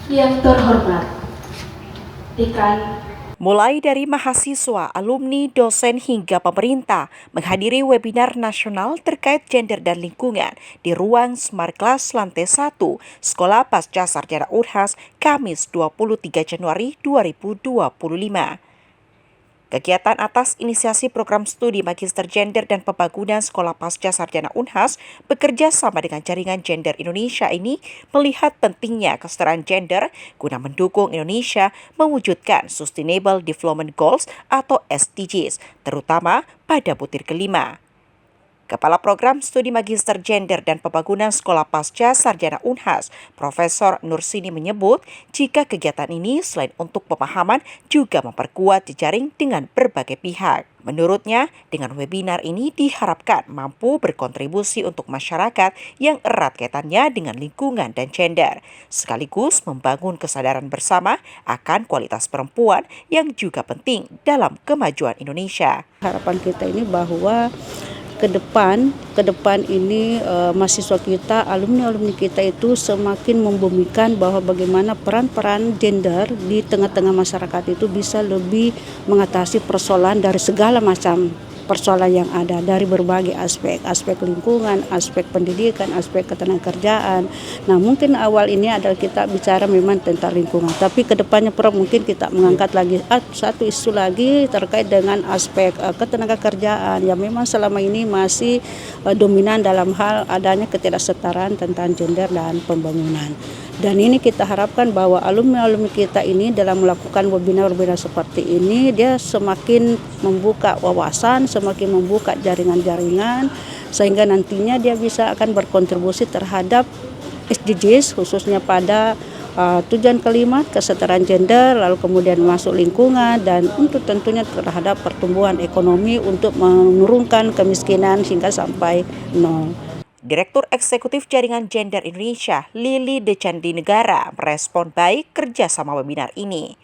Yang terhormat, Dekan. Mulai dari mahasiswa, alumni, dosen hingga pemerintah menghadiri webinar nasional terkait gender dan lingkungan di ruang Smart Class lantai 1 Sekolah Pasca Sarjana Unhas Kamis 23 Januari 2025. Kegiatan atas inisiasi program studi Magister Gender dan Pembangunan Sekolah Pasca Sarjana Unhas bekerja sama dengan Jaringan Gender Indonesia ini melihat pentingnya kesetaraan gender guna mendukung Indonesia mewujudkan Sustainable Development Goals atau SDGs, terutama pada butir kelima. Kepala Program Studi Magister Gender dan Pembangunan Sekolah Pasca Sarjana Unhas, Profesor Nursini menyebut jika kegiatan ini selain untuk pemahaman juga memperkuat jejaring dengan berbagai pihak. Menurutnya, dengan webinar ini diharapkan mampu berkontribusi untuk masyarakat yang erat kaitannya dengan lingkungan dan gender, sekaligus membangun kesadaran bersama akan kualitas perempuan yang juga penting dalam kemajuan Indonesia. Harapan kita ini bahwa ke depan ini mahasiswa kita, alumni kita itu semakin membumikan bahwa bagaimana peran-peran gender di tengah-tengah masyarakat itu bisa lebih mengatasi persoalan dari segala macam persoalan yang ada dari berbagai aspek lingkungan, aspek pendidikan, aspek ketenagakerjaan. Nah, mungkin awal ini adalah kita bicara memang tentang lingkungan, tapi kedepannya mungkin kita mengangkat lagi satu isu lagi terkait dengan aspek ketenagakerjaan yang memang selama ini masih dominan dalam hal adanya ketidaksetaraan tentang gender dan pembangunan. Dan ini kita harapkan bahwa alumni kita ini dalam melakukan webinar-webinar seperti ini, dia semakin membuka wawasan, semakin membuka jaringan-jaringan, sehingga nantinya dia bisa akan berkontribusi terhadap SDGs, khususnya pada tujuan kelima, kesetaraan gender, lalu kemudian masuk lingkungan, dan untuk tentunya terhadap pertumbuhan ekonomi untuk menurunkan kemiskinan hingga sampai nol. Direktur Eksekutif Jaringan Gender Indonesia, Lili Decandinegara, merespon baik kerjasama webinar ini.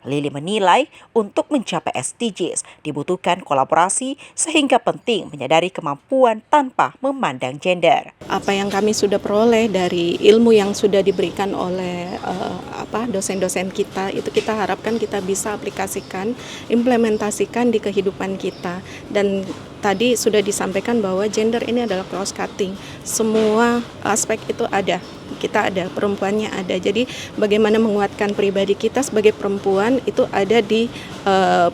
Lili menilai untuk mencapai SDGs dibutuhkan kolaborasi sehingga penting menyadari kemampuan tanpa memandang gender. Apa yang kami sudah peroleh dari ilmu yang sudah diberikan oleh dosen-dosen kita, itu kita harapkan kita bisa aplikasikan, implementasikan di kehidupan kita. Dan tadi sudah disampaikan bahwa gender ini adalah cross cutting, semua aspek itu ada. Kita ada, perempuannya ada. Jadi bagaimana menguatkan pribadi kita sebagai perempuan itu ada di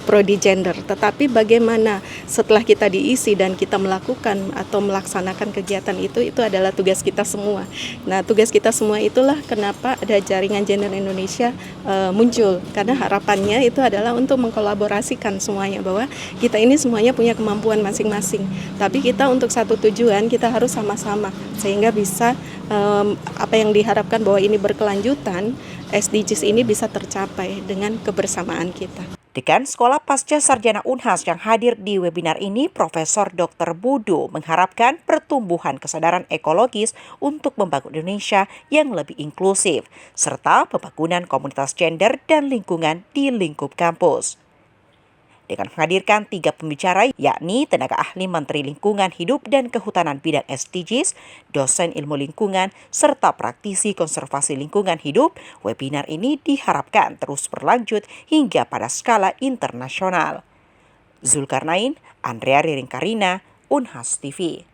prodi gender. Tetapi bagaimana setelah kita diisi dan kita melakukan atau melaksanakan kegiatan itu adalah tugas kita semua. Nah, tugas kita semua itulah kenapa ada Jaringan Gender Indonesia muncul. Karena harapannya itu adalah untuk mengkolaborasikan semuanya, bahwa kita ini semuanya punya kemampuan masing-masing. Tapi kita untuk satu tujuan, kita harus sama-sama sehingga bisa apa yang diharapkan bahwa ini berkelanjutan, SDGs ini bisa tercapai dengan kebersamaan kita. Dekan Sekolah Pasca Sarjana Unhas yang hadir di webinar ini, Profesor Dr. Budu, mengharapkan pertumbuhan kesadaran ekologis untuk membangun Indonesia yang lebih inklusif, serta pembangunan komunitas gender dan lingkungan di lingkup kampus. Dengan menghadirkan 3 pembicara, yakni tenaga ahli Menteri Lingkungan Hidup dan Kehutanan bidang SDGs, dosen ilmu lingkungan, serta praktisi konservasi lingkungan hidup, webinar ini diharapkan terus berlanjut hingga pada skala internasional. Zulkarnain, Andrea Riring Karina, Unhas TV.